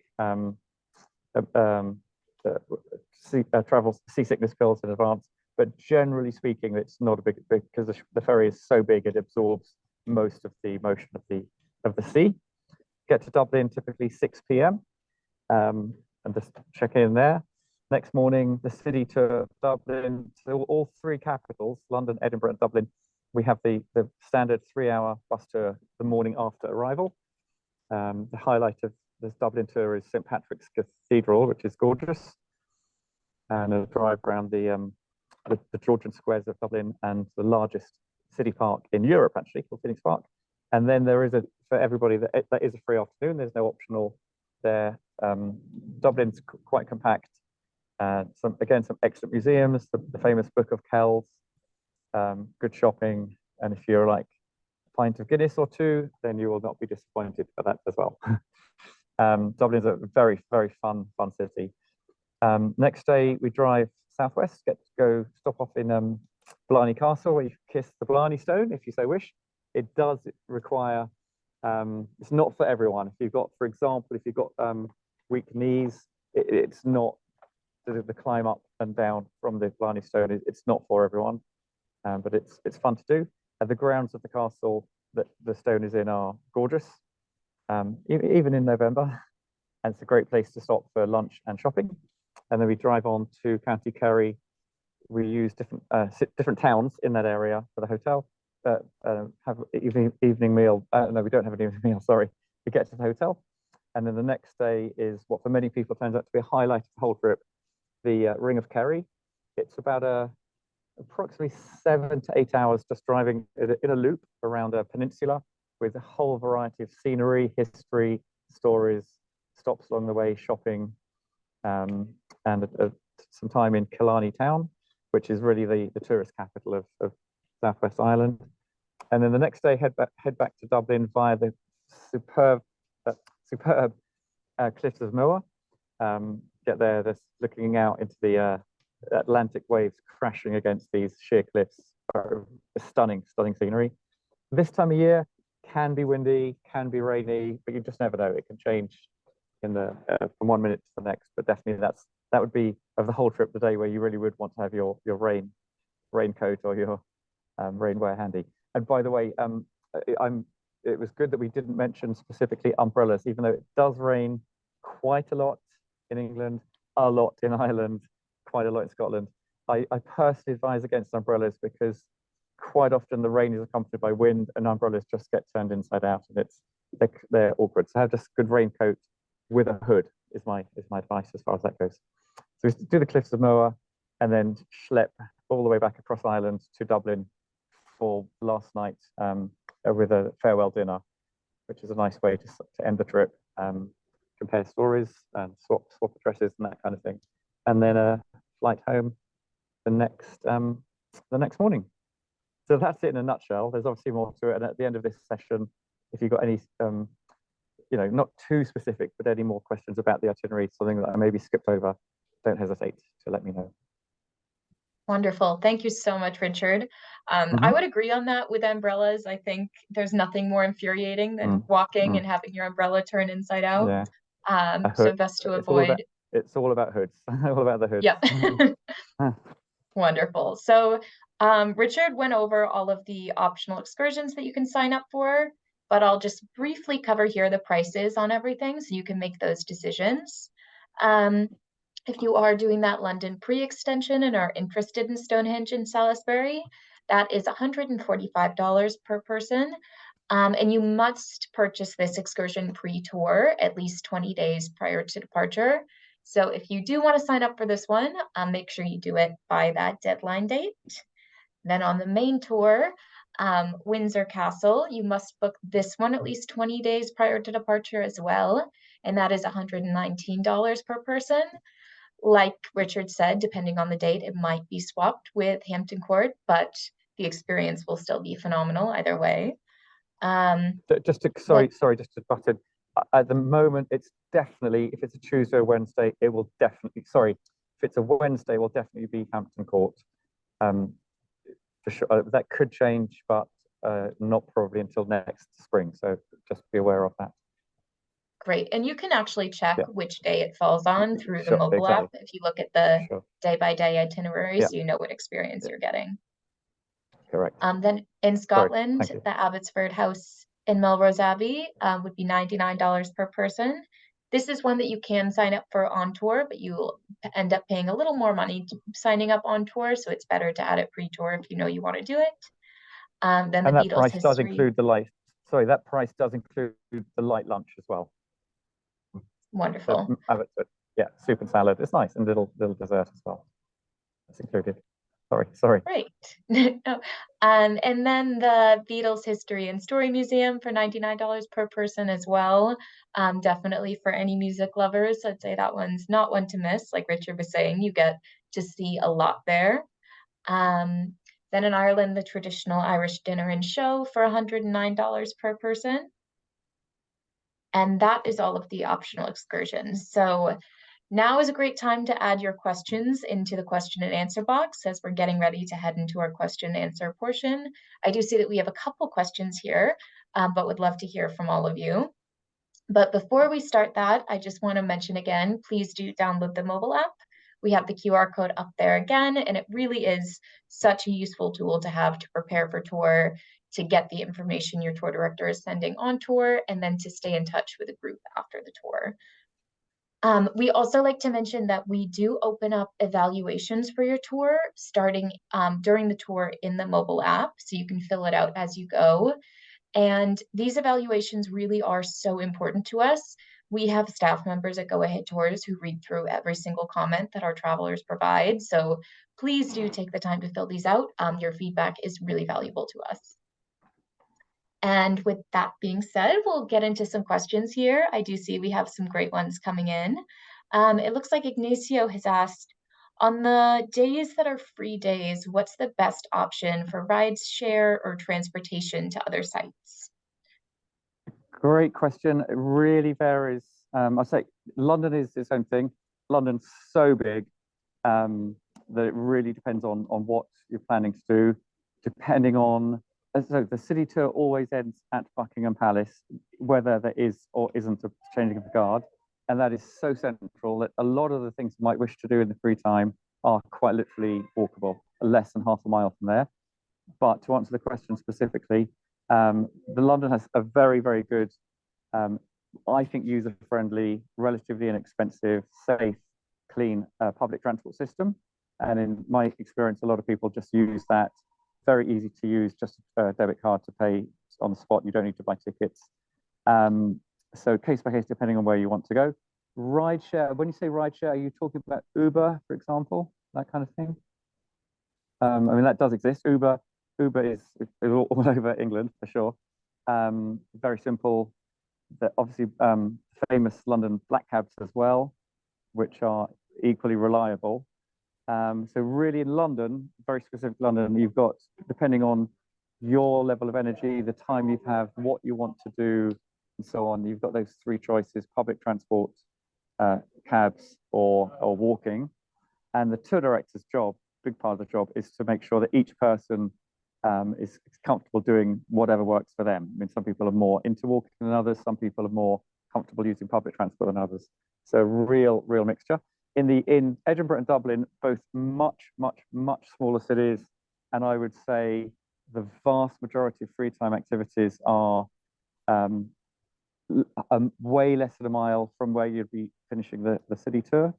travel seasickness pills in advance. But generally speaking, it's not a big because the ferry is so big it absorbs most of the motion of the sea. Get to Dublin typically 6 p.m. And just check in there. Next morning, the city to Dublin, so all three capitals, London, Edinburgh, and Dublin. We have the standard 3-hour bus tour the morning after arrival. The highlight of this Dublin tour is St. Patrick's Cathedral, which is gorgeous, and a drive around the Georgian squares of Dublin and the largest city park in Europe, actually, called Phoenix Park. And then there is for everybody that is a free afternoon. There's no optional there. Dublin's quite compact. Some excellent museums, the famous Book of Kells, good shopping, and if you're like a pint of Guinness or two, then you will not be disappointed for that as well. Dublin's a very, very fun city. Next day, we drive southwest, get to go stop off in Blarney Castle, where you kiss the Blarney Stone, if you so wish. It does require, it's not for everyone. If you've got, for example, weak knees, it's not the climb up and down from the Blarney Stone. It's not for everyone, but it's fun to do. And the grounds of the castle that the stone is in are gorgeous, even in November. And it's a great place to stop for lunch and shopping. And then we drive on to County Kerry. We use different towns in that area for the hotel. Have evening meal. No, we don't have an evening meal. Sorry. We get to the hotel, and then the next day is what for many people turns out to be a highlight of the whole trip: the Ring of Kerry. It's about approximately 7 to 8 hours just driving in a loop around a peninsula with a whole variety of scenery, history, stories, stops along the way, shopping, and some time in Killarney town, which is really the tourist capital of Southwest Ireland. And then the next day, head back to Dublin via the superb cliffs of Moher. Get there, just looking out into the Atlantic waves crashing against these sheer cliffs. Stunning scenery. This time of year can be windy, can be rainy, but you just never know. It can change from 1 minute to the next. But definitely that would be of the whole trip the day where you really would want to have your raincoat or your rainwear handy. And by the way, it was good that we didn't mention specifically umbrellas, even though it does rain quite a lot in England, a lot in Ireland, quite a lot in Scotland. I personally advise against umbrellas because quite often the rain is accompanied by wind and umbrellas just get turned inside out, and they're awkward. So have just a good raincoat with a hood is my advice as far as that goes. So we do the cliffs of Moher and then schlep all the way back across Ireland to Dublin for last night with a farewell dinner, which is a nice way to end the trip. Compare stories and swap addresses and that kind of thing. And then a flight home the next morning. So that's it in a nutshell. There's obviously more to it. And at the end of this session, if you've got any, not too specific, but any more questions about the itinerary, something that I maybe skipped over, don't hesitate to let me know. Wonderful. Thank you so much, Richard. I would agree on that with umbrellas. I think there's nothing more infuriating than walking and having your umbrella turn inside out. Yeah. So best to avoid. It's all about hoods, all about the hoods. Yep. Wonderful. So Richard went over all of the optional excursions that you can sign up for, but I'll just briefly cover here the prices on everything so you can make those decisions. If you are doing that London pre-extension and are interested in Stonehenge and Salisbury, that is $145 per person. And you must purchase this excursion pre-tour at least 20 days prior to departure. So if you do want to sign up for this one, make sure you do it by that deadline date. Then on the main tour, Windsor Castle, you must book this one at least 20 days prior to departure as well. And that is $119 per person. Like Richard said, depending on the date, it might be swapped with Hampton Court, but the experience will still be phenomenal either way. Just to butt in. At the moment, it's definitely, if it's a Tuesday or Wednesday, it will definitely, if it's a Wednesday, it will definitely be Hampton Court. For sure, that could change, but not probably until next spring. So just be aware of that. Great. And you can actually check which day it falls on through the mobile app. If you look at the day-by-day itinerary, so you know what experience you're getting. Correct. Then in Scotland, the Abbotsford House in Melrose Abbey would be $99 per person. This is one that you can sign up for on tour, but you'll end up paying a little more money signing up on tour, so it's better to add it pre-tour if you know you want to do it. Then the that Beatles price history. does include the light. Sorry, that price does include the light lunch as well. Wonderful. So, yeah, soup and salad. It's nice, and little dessert as well. That's included. Sorry. Great. And then the Beatles History and Story Museum for $99 per person as well. Definitely for any music lovers, I'd say that one's not one to miss. Like Richard was saying, you get to see a lot there. Then in Ireland, the traditional Irish dinner and show for $109 per person. And that is all of the optional excursions. So now is a great time to add your questions into the question and answer box as we're getting ready to head into our question and answer portion. I do see that we have a couple questions here, but would love to hear from all of you. But before we start that, I just want to mention again, please do download the mobile app. We have the QR code up there again, and it really is such a useful tool to have to prepare for tour, to get the information your tour director is sending on tour, and then to stay in touch with a group after the tour. We also like to mention that we do open up evaluations for your tour starting during the tour in the mobile app, so you can fill it out as you go. And these evaluations really are so important to us. We have staff members at Go Ahead Tours who read through every single comment that our travelers provide. So please do take the time to fill these out. Your feedback is really valuable to us. And with that being said, we'll get into some questions here. I do see we have some great ones coming in. It looks like Ignacio has asked, on the days that are free days, what's the best option for rides, share, or transportation to other sites? Great question. It really varies. I say London is its own thing. London's so big that it really depends on what you're planning to do, depending on. So the city tour always ends at Buckingham Palace, whether there is or isn't a changing of the guard. And that is so central that a lot of the things you might wish to do in the free time are quite literally walkable, less than half a mile from there. But to answer the question specifically, the London has a very, very good, I think, user-friendly, relatively inexpensive, safe, clean public transport system. And in my experience, a lot of people just use that. Very easy to use, just a debit card to pay on the spot. You don't need to buy tickets. So case by case, depending on where you want to go. Rideshare, when you say rideshare, are you talking about Uber, for example, that kind of thing? I mean, that does exist. Uber is all over England, for sure. Very simple. Obviously, famous London black cabs as well, which are equally reliable. So really in London, very specific London, you've got, depending on your level of energy, the time you have, what you want to do, and so on, you've got those three choices: public transport, cabs, or walking. And the tour director's job, big part of the job, is to make sure that each person is comfortable doing whatever works for them. I mean, some people are more into walking than others. Some people are more comfortable using public transport than others. So real mixture. In Edinburgh and Dublin, both much smaller cities, and I would say the vast majority of free time activities are way less than a mile from where you'd be finishing the city tour.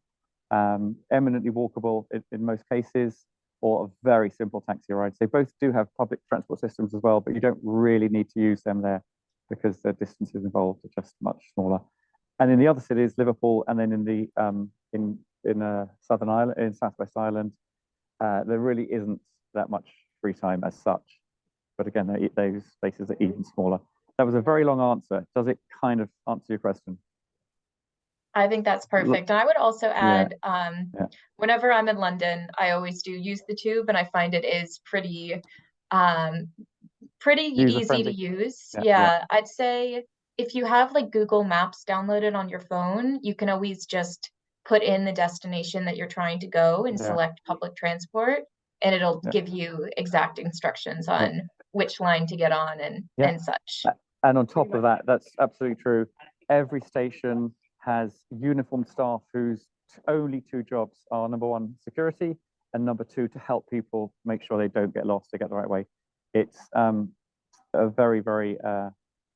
Eminently walkable in most cases, or a very simple taxi ride. They both do have public transport systems as well, but you don't really need to use them there because the distances involved are just much smaller. And in the other cities, Liverpool, and then in the Southern Ireland, in Southwest Ireland, there really isn't that much free time as such. But again, those places are even smaller. That was a very long answer. Does it kind of answer your question? I think that's perfect. And I would also add, yeah. Whenever I'm in London, I always do use the tube, and I find it is pretty easy to use. Yeah, I'd say if you have like Google Maps downloaded on your phone, you can always just put in the destination that you're trying to go and select public transport, and it'll give you exact instructions on which line to get on and such. And on top of that, that's absolutely true. Every station has uniformed staff whose only two jobs are, number one, security, and number two, to help people make sure they don't get lost, they get the right way. It's a very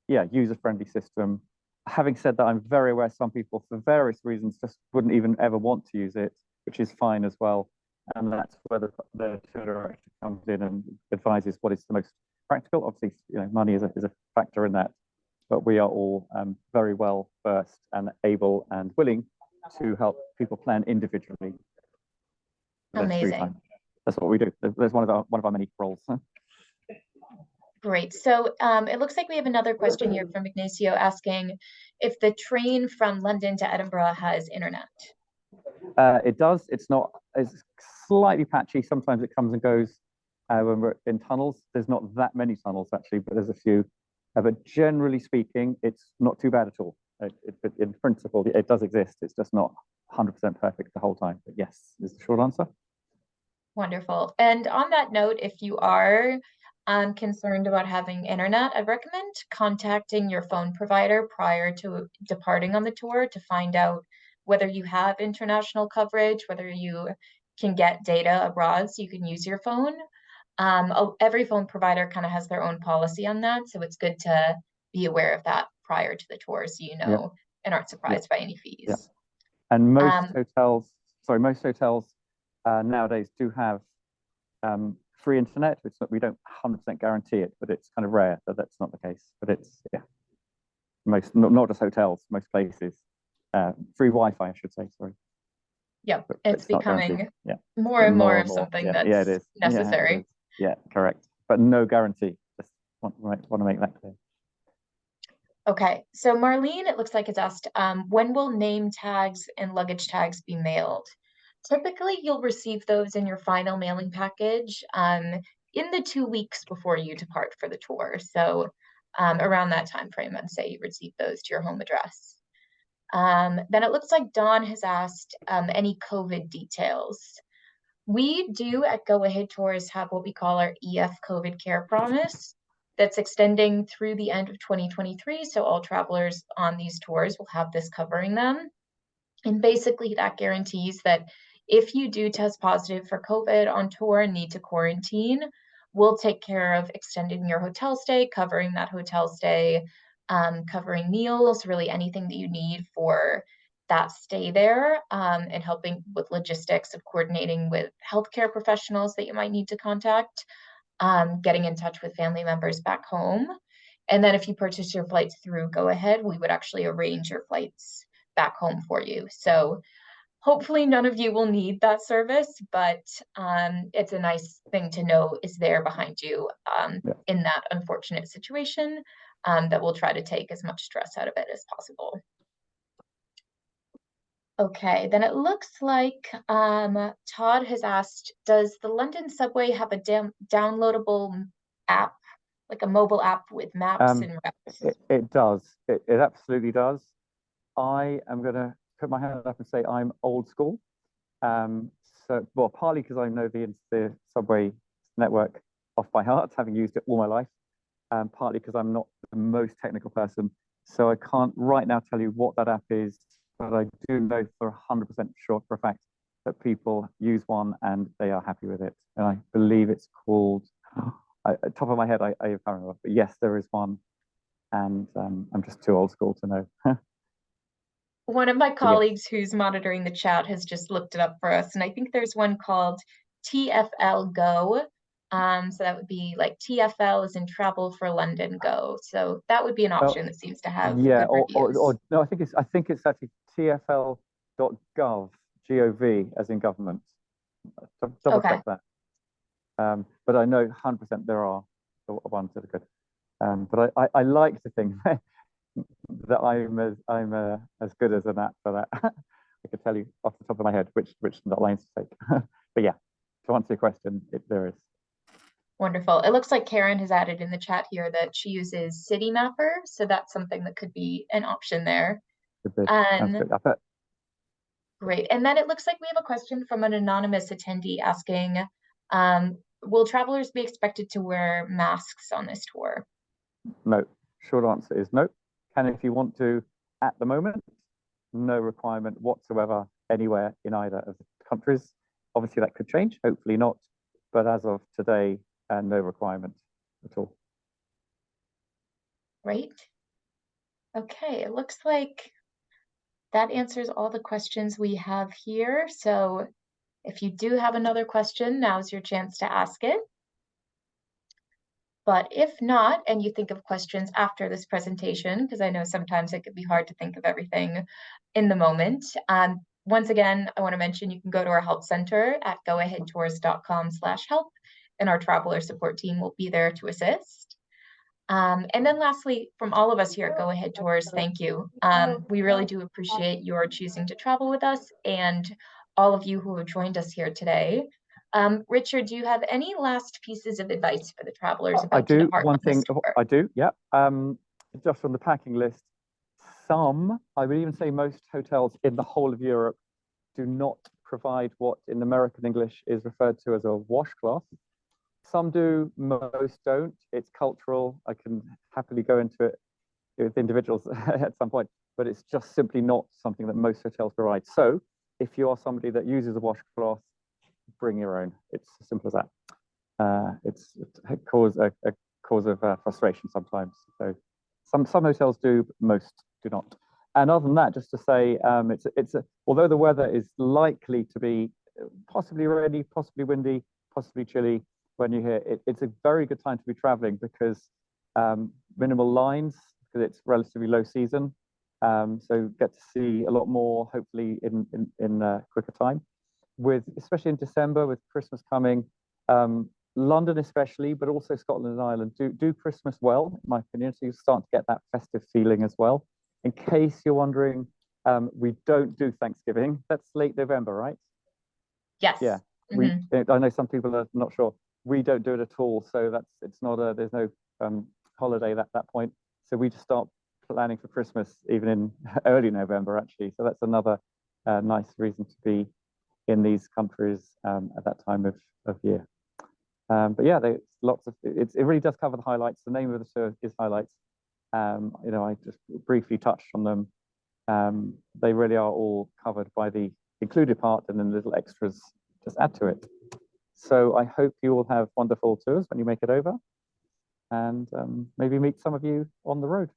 user-friendly system. Having said that, I'm very aware some people, for various reasons, just wouldn't even ever want to use it, which is fine as well. And that's where the tour director comes in and advises what is the most practical. Obviously, money is a factor in that, but we are all very well versed and able and willing to help people plan individually. Amazing. That's what we do. There's one of our many roles. Great. So it looks like we have another question here from Ignacio asking if the train from London to Edinburgh has internet. It does. It's slightly patchy. Sometimes it comes and goes when we're in tunnels. There's not that many tunnels actually, but there's a few. But generally speaking, it's not too bad at all. In principle, it does exist. It's just not 100% perfect the whole time. But yes, is the short answer. Wonderful. And on that note, if you are concerned about having internet, I'd recommend contacting your phone provider prior to departing on the tour to find out whether you have international coverage, whether you can get data abroad so you can use your phone. Every phone provider kind of has their own policy on that, so it's good to be aware of that prior to the tour so you know and aren't surprised by any fees. And most hotels nowadays do have free internet, which we don't 100% guarantee it, but it's kind of rare that that's not the case. But it's most, not just hotels, most places, free Wi-Fi, I should say. Sorry. Yeah, it's becoming more and more of something that's it is necessary. Yeah, correct. But no guarantee. Just want to make that clear. Okay, so Marlene, it looks like it's asked, when will name tags and luggage tags be mailed? Typically, you'll receive those in your final mailing package in the 2 weeks before you depart for the tour. So around that time frame, I'd say you receive those to your home address. Then it looks like Dawn has asked any COVID details. We do at Go Ahead Tours have what we call our EF COVID Care Promise that's extending through the end of 2023. So all travelers on these tours will have this covering them. And basically that guarantees that if you do test positive for COVID on tour and need to quarantine, we'll take care of extending your hotel stay, covering that hotel stay, covering meals, really anything that you need for that stay there, and helping with logistics of coordinating with healthcare professionals that you might need to contact, getting in touch with family members back home. And then if you purchase your flights through Go Ahead, we would actually arrange your flights back home for you. So hopefully none of you will need that service, but it's a nice thing to know is there behind you in that unfortunate situation, that we'll try to take as much stress out of it as possible. Okay, then it looks like Todd has asked, does the London subway have a downloadable app, like a mobile app with maps Um, and routes? it does. It absolutely does. I am going to put my hand up and say I'm old school. Um, well, partly because I know the subway network off by heart, having used it all my life, and partly because I'm not the most technical person. So I can't right now tell you what that app is, but I do know for 100% sure for a fact that people use one and they are happy with it. And I believe it's called, top of my head, I can't remember, but yes, there is one. And I'm just too old school to know. One of my But yes, colleagues who's monitoring the chat has just looked it up for us, and I think there's one called TFL Go. So that would be like TFL is in Travel for London Go. So that would be an well, option that seems to have yeah, good reviews. or no, I think it's actually TFL.gov, GOV, as in government. Double Okay. check that. But I know 100% there are ones that are good. But I like to think that I'm as good as an app for that. I could tell you off the top of my head which lines to take. But yeah, to answer your question, there is. Wonderful. It looks like Karen has added in the chat here that she uses Citymapper, so that's something that could be an option there. Could be. And Absolutely. I bet. great. And then it looks like we have a question from an anonymous attendee asking, will travelers be expected to wear masks on this tour? No. Short answer is no. Can if you want to at the moment, no requirement whatsoever anywhere in either of the countries. Obviously, that could change, hopefully not. But as of today, no requirement at all. Right? Okay, it looks like that answers all the questions we have here. So if you do have another question, now's your chance to ask it. But if not, and you think of questions after this presentation, because I know sometimes it could be hard to think of everything in the moment. Once again, I want to mention you can go to our help center at goaheadtours.com/help, and our traveler support team will be there to assist. And then lastly, from all of us here at Go Ahead Tours, thank you. We really do appreciate your choosing to travel with us and all of you who have joined us here today. Richard, do you have any last pieces of advice for the travelers I about to do depart one on this thing. tour? I do, yeah. Just from the packing list, I would even say most hotels in the whole of Europe do not provide what in American English is referred to as a washcloth. Some do, most don't. It's cultural. I can happily go into it with individuals at some point, but it's just simply not something that most hotels provide. So if you are somebody that uses a washcloth, bring your own. It's as simple as that. It's a cause of frustration sometimes. So some hotels do, but most do not. And other than that, just to say, although the weather is likely to be possibly rainy, possibly windy, possibly chilly when you're here, it's a very good time to be traveling because minimal lines, because it's relatively low season. So get to see a lot more, hopefully in quicker time. Especially in December with Christmas coming, London especially, but also Scotland and Ireland do Christmas well, in my opinion. So you start to get that festive feeling as well. In case you're wondering, we don't do Thanksgiving. That's late November, right? Yes. Yeah. Mm-hmm. I know some people are not sure. We don't do it at all. So there's no holiday at that point. So we just start planning for Christmas even in early November, actually. So that's another nice reason to be in these countries at that time of year. But yeah, there's lots of it really does cover the highlights. The name of the tour is Highlights. I just briefly touched on them. They really are all covered by the included part, and then little extras just add to it. So I hope you all have wonderful tours when you make it over, and maybe meet some of you on the road.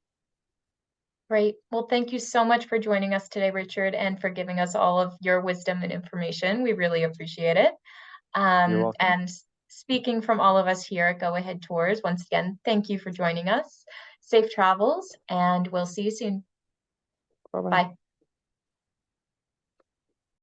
Great. Well, thank you so much for joining us today, Richard, and for giving us all of your wisdom and information. We really appreciate it. You're welcome. And speaking from all of us here at Go Ahead Tours, once again, thank you for joining us. Safe travels, and we'll see you soon. Bye-bye. Bye.